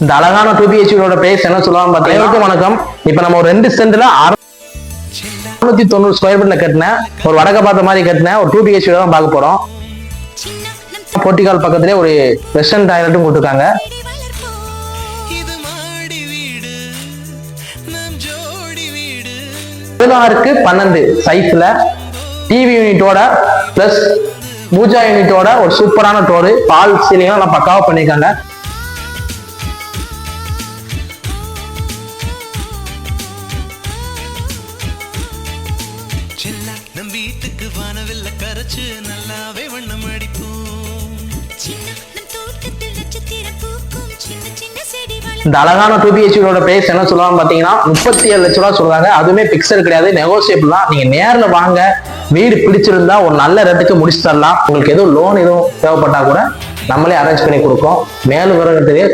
இந்த அழகான 2BHK price என்ன சொல்லுவாங்க பார்த்தீங்கன்னா, வணக்கம். இப்ப நம்ம ஒரு 2 சென்ட்ல 690 ஸ்கொயர் ஃபீட்ல கட்டின ஒரு வடக்க பார்த்த மாதிரி கட்டின ஒரு 2BHK தான் பார்க்க போறோம். போர்ட்டிகால் பக்கத்திலே ஒரு வெஸ்டர்ன் டாய்லெட்டும் கொடுத்துருக்காங்க. 16x12 சைஸ்ல டிவி யூனிட்டோட பிளஸ் பூஜா யூனிட்டோட ஒரு சூப்பரான டோரு. பால் சீலிங்லாம் நல்லா பக்காவா பண்ணிருக்காங்க. வீட்டுக்கு வானவில்ல கரைச்சு நல்லாவே வண்ணம் அடிப்போம். இந்த அழகான 2BHK பிரைஸ் என்ன சொல்லுவாங்க பாத்தீங்கன்னா 37 லட்ச ரூபா சொல்றாங்க. அதுவுமே பிக்சர் கிடையாது, நெகோசியபிள் தான். நீங்க நேர்ல வாங்க, வீடு பிடிச்சிருந்தா ஒரு நல்ல ரேட்டுக்கு முடிச்சு தரலாம். உங்களுக்கு எதுவும் லோன் எதுவும் தேவைப்பட்டா கூட நம்மளே அரேஞ்ச் பண்ணி கொடுப்போம். மேலும் விவரங்கள் தெரிய